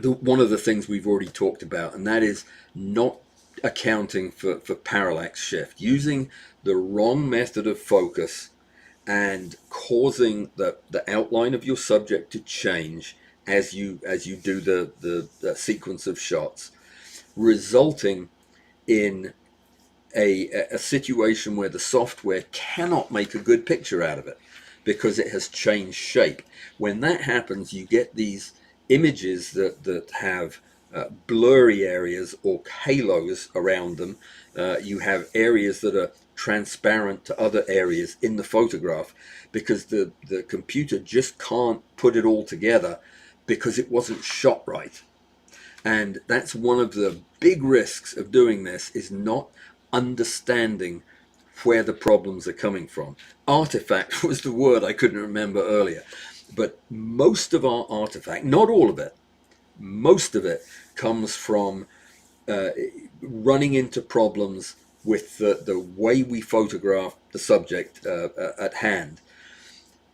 one of the things we've already talked about, and that is not accounting for parallax shift, using the wrong method of focus and causing the outline of your subject to change as you do the sequence of shots, resulting in a situation where the software cannot make a good picture out of it because it has changed shape. When that happens, you get these images that have blurry areas or halos around them. You have areas that are transparent to other areas in the photograph because the computer just can't put it all together because it wasn't shot right. And that's one of the big risks of doing this, is not understanding where the problems are coming from. Artifact was the word I couldn't remember earlier. But most of our artifact, not all of it, most of it comes from running into problems with the way we photograph the subject at hand.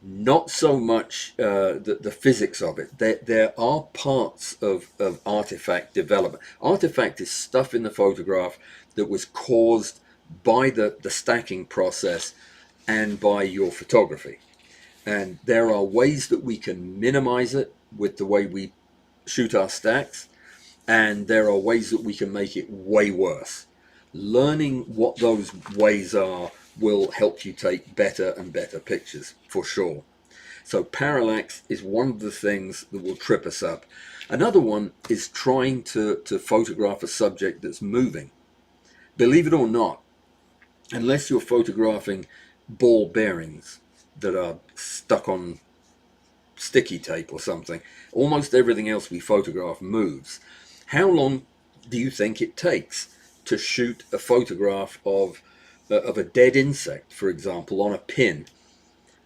Not so much the physics of it. There are parts of artifact development. Artifact is stuff in the photograph that was caused by the stacking process and by your photography. And there are ways that we can minimize it with the way we shoot our stacks, and there are ways that we can make it way worse. Learning what those ways are will help you take better and better pictures, for sure. So parallax is one of the things that will trip us up. Another one is trying to photograph a subject that's moving. Believe it or not, unless you're photographing ball bearings that are stuck on sticky tape or something, almost everything else we photograph moves. How long do you think it takes to shoot a photograph of a dead insect, for example, on a pin,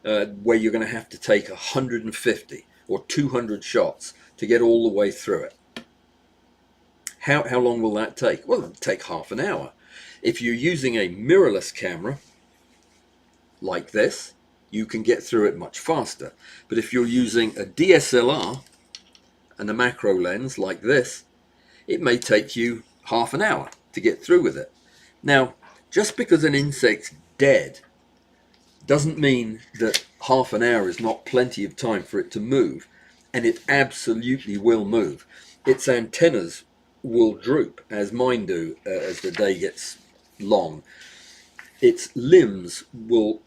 where you're going to have to take 150 or 200 shots to get all the way through it? How long will that take? Well, it'll take half an hour. If you're using a mirrorless camera like this, you can get through it much faster. But if you're using a DSLR and a macro lens like this, it may take you half an hour to get through with it. Now, just because an insect's dead doesn't mean that half an hour is not plenty of time for it to move. And it absolutely will move. Its antennas will droop, as mine do, as the day gets long. Its limbs will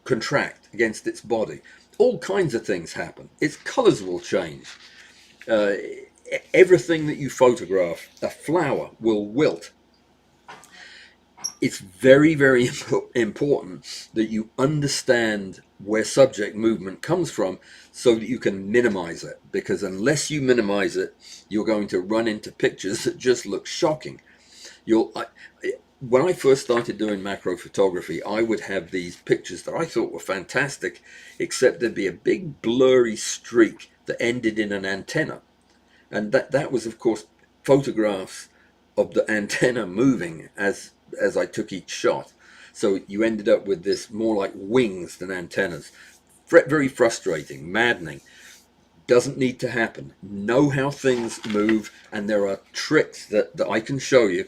contract against its body. All kinds of things happen. Its colors will change. Everything that you photograph, a flower will wilt. It's very, very important that you understand where subject movement comes from so that you can minimize it, because unless you minimize it, you're going to run into pictures that just look shocking. When I first started doing macro photography, I would have these pictures that I thought were fantastic, except there'd be a big blurry streak that ended in an antenna. And that was, of course, photographs of the antenna moving as I took each shot. So you ended up with this more like wings than antennas. Very frustrating, maddening. Doesn't need to happen. Know how things move, and there are tricks that I can show you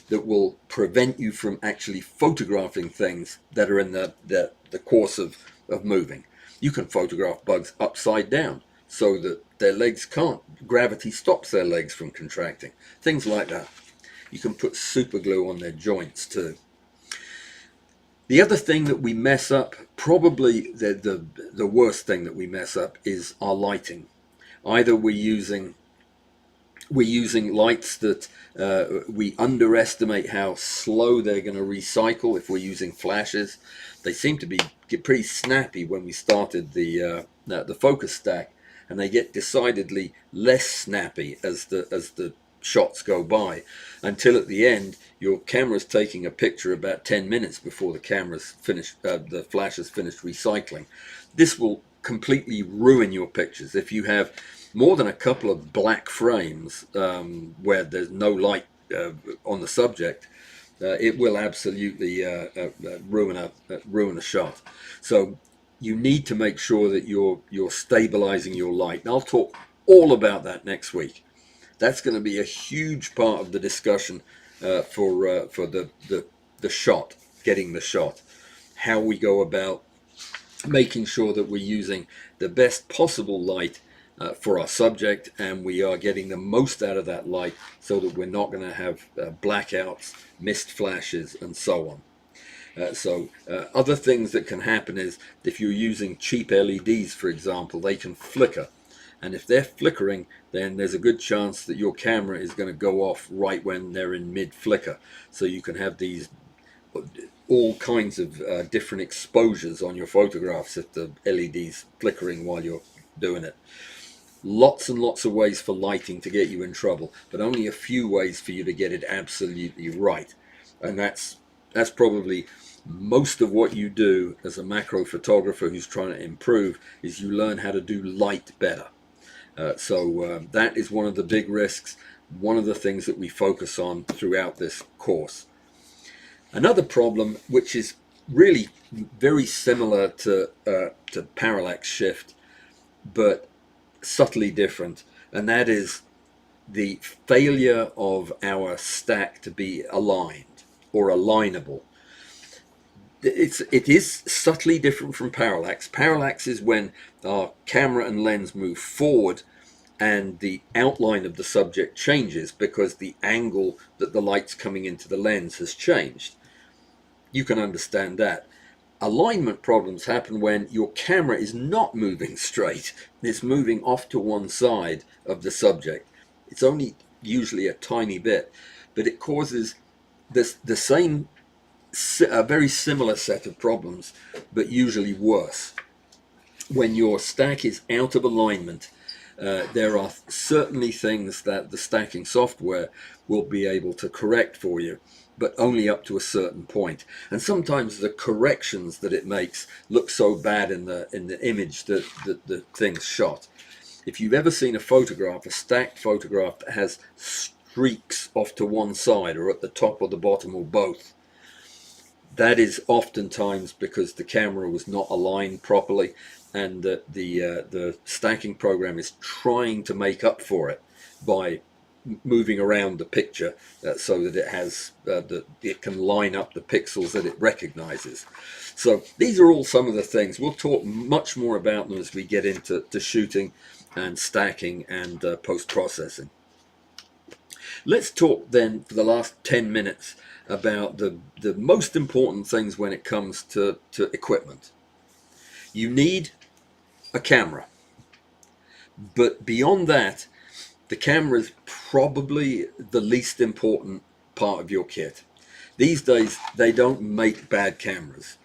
that will prevent you from actually photographing things that are in the course of moving. You can photograph bugs upside down so that their legs can't. Gravity stops their legs from contracting. Things like that. You can put super glue on their joints too. The other thing that we mess up, probably the worst thing that we mess up, is our lighting. Either we're using lights that we underestimate how slow they're going to recycle. If we're using flashes, they seem to get pretty snappy when we started the focus stack, and they get decidedly less snappy as the shots go by, until at the end your camera's taking a picture about 10 minutes before the flash has finished recycling. This will completely ruin your pictures. If you have more than a couple of black frames where there's no light on the subject, it will absolutely ruin a shot. So you need to make sure that you're stabilizing your light. And I'll talk all about that next week. That's going to be a huge part of the discussion for the shot, getting the shot. How we go about making sure that we're using the best possible light for our subject, and we are getting the most out of that light so that we're not going to have blackouts, missed flashes, and so on. Other things that can happen is if you're using cheap LEDs, for example, they can flicker. And if they're flickering, then there's a good chance that your camera is going to go off right when they're in mid-flicker. So you can have these all kinds of different exposures on your photographs if the LED's flickering while you're doing it. Lots and lots of ways for lighting to get you in trouble, but only a few ways for you to get it absolutely right. And that's probably most of what you do as a macro photographer who's trying to improve, is you learn how to do light better. That is one of the big risks, one of the things that we focus on throughout this course. Another problem, which is really very similar to parallax shift, but subtly different, and that is the failure of our stack to be aligned or alignable. It is subtly different from parallax. Parallax is when our camera and lens move forward and the outline of the subject changes because the angle that the light's coming into the lens has changed. You can understand that. Alignment problems happen when your camera is not moving straight. It's moving off to one side of the subject. It's only usually a tiny bit, but it causes a very similar set of problems, but usually worse. When your stack is out of alignment, there are certainly things that the stacking software will be able to correct for you, but only up to a certain point. And sometimes the corrections that it makes look so bad in the image that the thing's shot. If you've ever seen a stacked photograph that has streaks off to one side or at the top or the bottom or both, that is oftentimes because the camera was not aligned properly, and that the stacking program is trying to make up for it by moving around the picture so that it has that it can line up the pixels that it recognizes. So these are all some of the things. We'll talk much more about them as we get into shooting and stacking and post-processing. Let's talk then for the last 10 minutes about the most important things when it comes to equipment. You need a camera, but beyond that, the camera is probably the least important part of your kit. These days, they don't make bad cameras.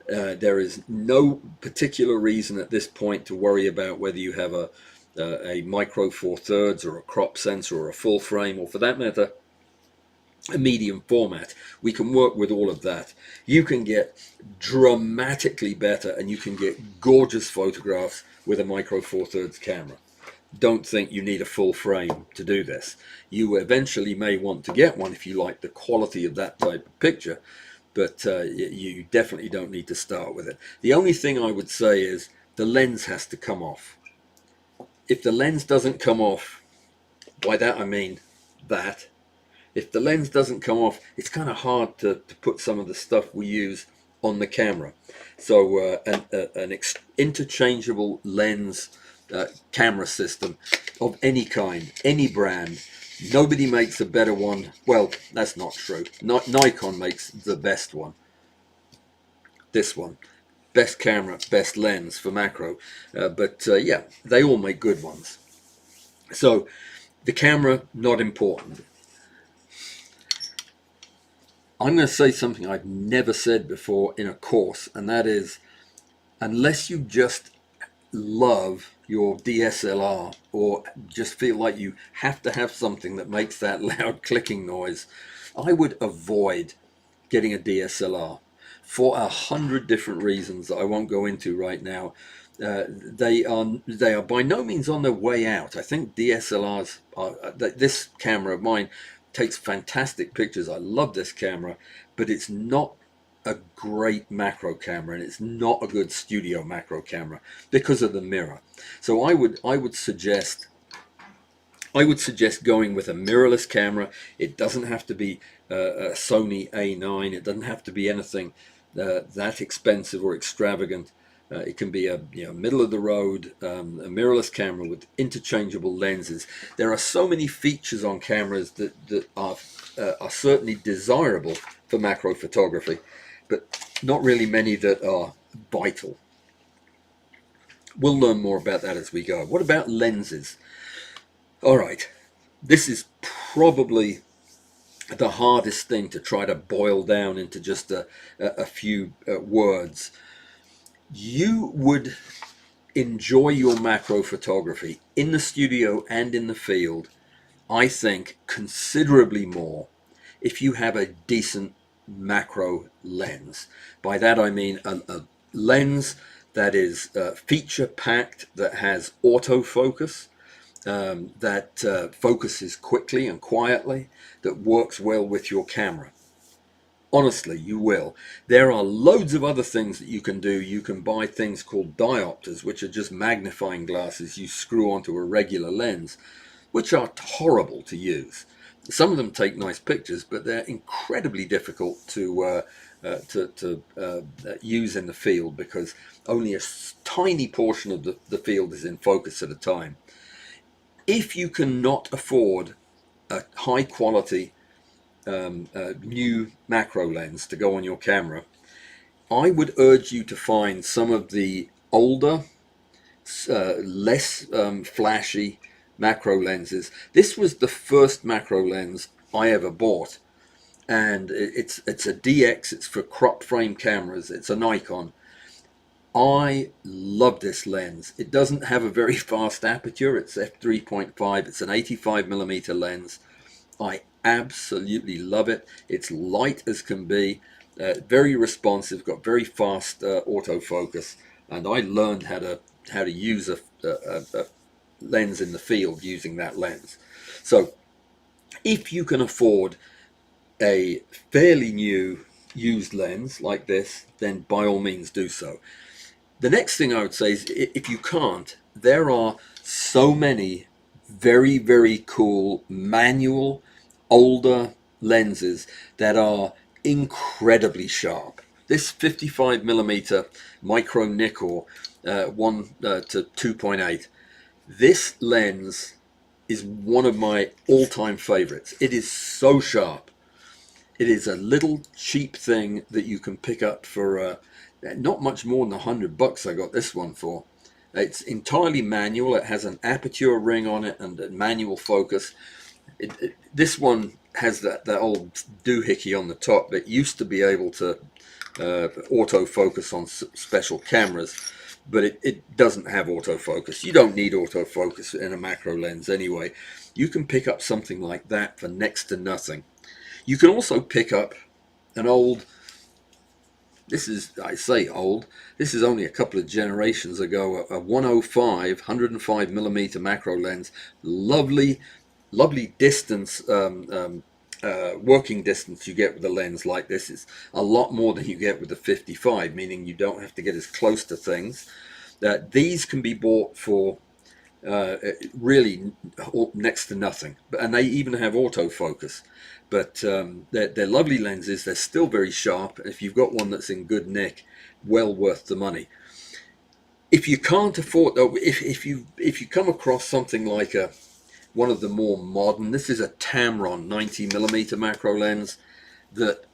There is no particular reason at this point to worry about whether you have a micro four thirds or a crop sensor or a full frame, or for that matter, a medium format. We can work with all of that. You can get dramatically better and you can get gorgeous photographs with a micro four thirds camera. Don't think you need a full frame to do this. You eventually may want to get one if you like the quality of that type of picture, but you definitely don't need to start with it. The only thing I would say is the lens has to come off. If the lens doesn't come off, by that I mean that. If the lens doesn't come off, it's kind of hard to put some of the stuff we use on the camera. So an interchangeable lens camera system of any kind, any brand. Nobody makes a better one. Well, that's not true. Nikon makes the best one. This one. Best camera, best lens for macro. But yeah, they all make good ones. So the camera, not important. I'm going to say something I've never said before in a course, and that is, unless you just love your DSLR or just feel like you have to have something that makes that loud clicking noise, I would avoid getting a DSLR for 100 different reasons that I won't go into right now. They are by no means on their way out. I think DSLRs are, this camera of mine takes fantastic pictures. I love this camera, but it's not a great macro camera, and it's not a good studio macro camera because of the mirror. So I would suggest going with a mirrorless camera. It doesn't have to be a Sony A9. It doesn't have to be anything that expensive or extravagant. It can be a middle of the road, a mirrorless camera with interchangeable lenses. There are so many features on cameras that are certainly desirable for macro photography, but not really many that are vital. We'll learn more about that as we go. What about lenses? All right, this is probably the hardest thing to try to boil down into just a few words. You would enjoy your macro photography in the studio and in the field, I think, considerably more if you have a decent macro lens. By that I mean a lens that is feature packed, that has autofocus, that focuses quickly and quietly, that works well with your camera. Honestly, you will. There are loads of other things that you can do. You can buy things called diopters, which are just magnifying glasses you screw onto a regular lens, which are horrible to use. Some of them take nice pictures, but they're incredibly difficult to use in the field because only a tiny portion of the field is in focus at a time. If you cannot afford a high quality new macro lens to go on your camera, I would urge you to find some of the older, less flashy macro lenses. This was the first macro lens I ever bought, and it's a DX. It's for crop frame cameras. It's a Nikon. I love this lens. It doesn't have a very fast aperture. It's f3.5. It's an 85mm lens. I absolutely love it. It's light as can be, very responsive, got very fast autofocus, and I learned how to use a lens in the field using that lens. So If you can afford a fairly new used lens like this, then by all means do so. The next thing I would say is, if you can't, there are so many very, very cool manual, older lenses that are incredibly sharp. This 55mm micro Nikkor 1 to 2.8, this lens is one of my all-time favorites. It is so sharp. It is a little cheap thing that you can pick up for not much more than $100. I got this one for. It's entirely manual. It has an aperture ring on it and a manual focus. This one has that old doohickey on the top that used to be able to autofocus on special cameras, but it doesn't have autofocus. You don't need autofocus in a macro lens anyway. You can pick up something like that for next to nothing. You can also pick up an old, this is, I say old, this is only a couple of generations ago, a 105 macro lens. Lovely distance, working distance you get with a lens like this. Is a lot more than you get with the 55, meaning you don't have to get as close to things. These can be bought for really next to nothing, and they even have autofocus. But they're lovely lenses. They're still very sharp. If you've got one that's in good nick, well worth the money. If you can't afford, if you come across something like one of the more modern, this is a Tamron 90mm macro lens that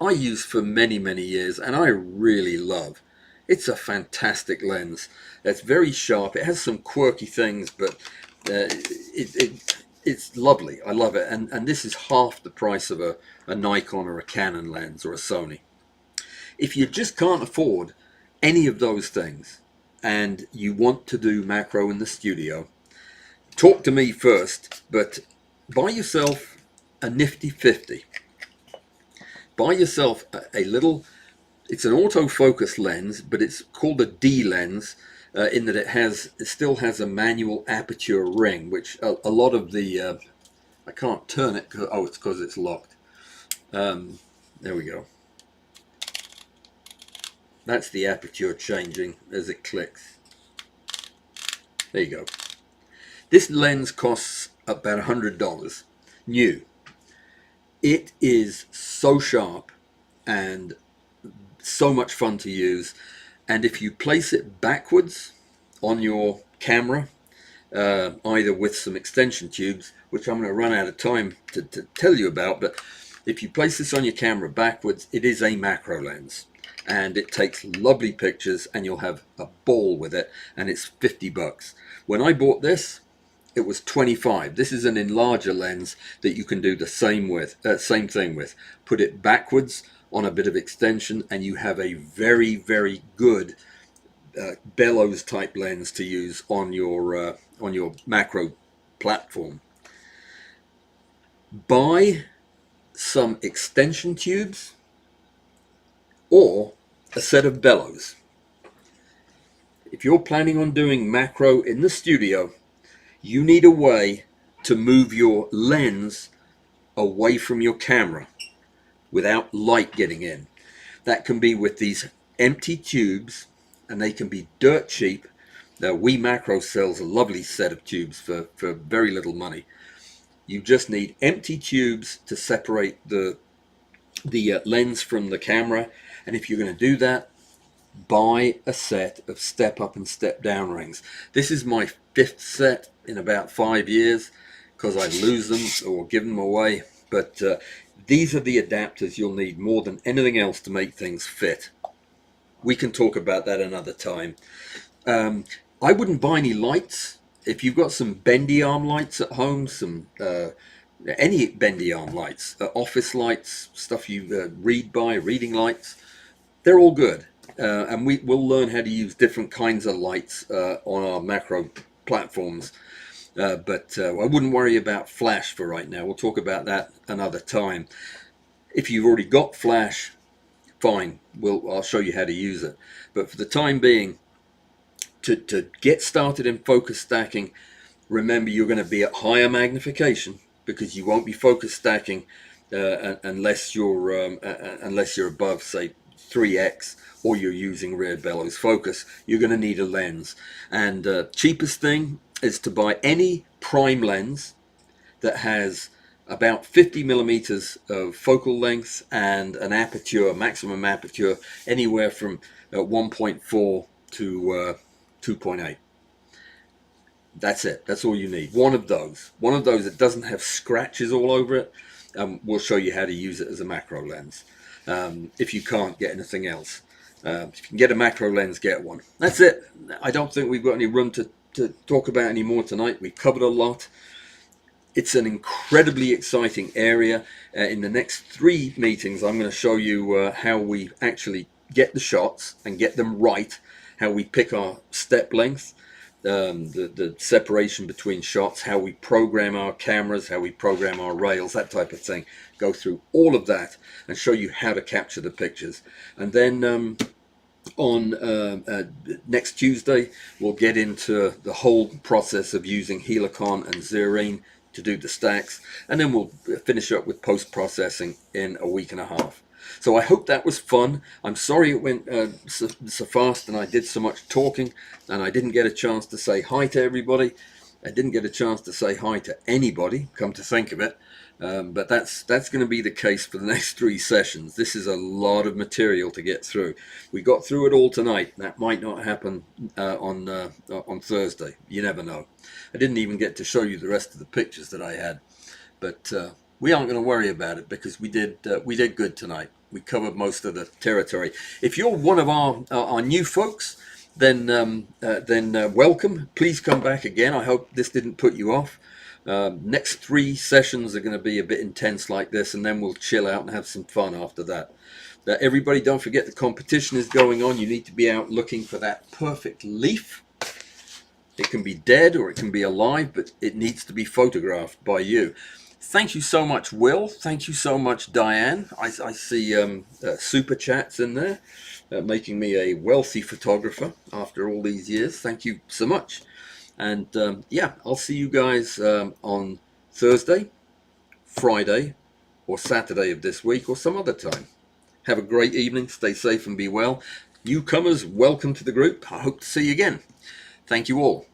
I used for many years and I really love. It's a fantastic lens. It's very sharp. It has some quirky things, but it's lovely. I love it. And this is half the price of a Nikon or a Canon lens or a Sony. If you just can't afford any of those things and you want to do macro in the studio, talk to me first, but buy yourself a nifty 50. Buy yourself a little, it's an autofocus lens, but it's called a D lens in that it still has a manual aperture ring, which a lot of the, I can't turn it, oh, it's because it's locked. There we go. That's the aperture changing as it clicks. There you go. This lens costs about $100 new. It is so sharp and so much fun to use, and if you place it backwards on your camera, either with some extension tubes, which I'm going to run out of time to tell you about, but if you place this on your camera backwards, it is a macro lens and it takes lovely pictures and you'll have a ball with it, and it's $50. When I bought this, it was 25. This is an enlarger lens that you can do the same thing with. Put it backwards on a bit of extension and you have a very good bellows type lens to use on your macro platform. Buy some extension tubes or a set of bellows. If you're planning on doing macro in the studio, you need a way to move your lens away from your camera without light getting in. That can be with these empty tubes, and they can be dirt cheap. We Macro sells a lovely set of tubes for very little money. You just need empty tubes to separate the lens from the camera, and if you're going to do that, buy a set of step up and step down rings. This is my 5th set in about 5 years because I lose them or give them away, but these are the adapters you'll need more than anything else to make things fit. We can talk about that another time. I wouldn't buy any lights. If you've got some bendy arm lights at home, some any bendy arm lights, office lights, stuff you read by, reading lights, they're all good. And we'll learn how to use different kinds of lights on our macro platforms. But I wouldn't worry about flash for right now. We'll talk about that another time. If you've already got flash, fine. I'll show you how to use it. But for the time being, to get started in focus stacking, remember you're going to be at higher magnification. because you won't be focus stacking unless you're above, say, 3x, or you're using rear bellows focus. You're going to need a lens, and cheapest thing is to buy any prime lens that has about 50 millimeters of focal length and an aperture, maximum aperture, anywhere from 1.4 to 2.8. That's it. That's all you need. One of those. One of those that doesn't have scratches all over it. We'll show you how to use it as a macro lens. If you can't get anything else. If you can get a macro lens, get one. That's it. I don't think we've got any room to talk about any more tonight. We've covered a lot. It's an incredibly exciting area. In the next 3 meetings, I'm going to show you how we actually get the shots and get them right, how we pick our step length, the separation between shots, how we program our cameras, how we program our rails, that type of thing. Go through all of that and show you how to capture the pictures. And then on next Tuesday, we'll get into the whole process of using Helicon and Zerine to do the stacks, and then we'll finish up with post-processing in a week and a half. So I hope that was fun. I'm sorry it went so fast and I did so much talking and I didn't get a chance to say hi to everybody. I didn't get a chance to say hi to anybody, come to think of it. But that's going to be the case for the next 3 sessions. This is a lot of material to get through. We got through it all tonight. That might not happen on Thursday. You never know. I didn't even get to show you the rest of the pictures that I had, but we aren't going to worry about it because we did good tonight. We covered most of the territory. If you're one of our new folks, then welcome. Please come back again. I hope this didn't put you off. Next 3 sessions are going to be a bit intense like this, and then we'll chill out and have some fun after that. Everybody, don't forget the competition is going on. You need to be out looking for that perfect leaf. It can be dead or it can be alive, but it needs to be photographed by you. Thank you so much, Will. Thank you so much, Diane. I see super chats in there, making me a wealthy photographer after all these years. Thank you so much. And yeah, I'll see you guys on Thursday, Friday, or Saturday of this week, or some other time. Have a great evening. Stay safe and be well. Newcomers, welcome to the group. I hope to see you again. Thank you all.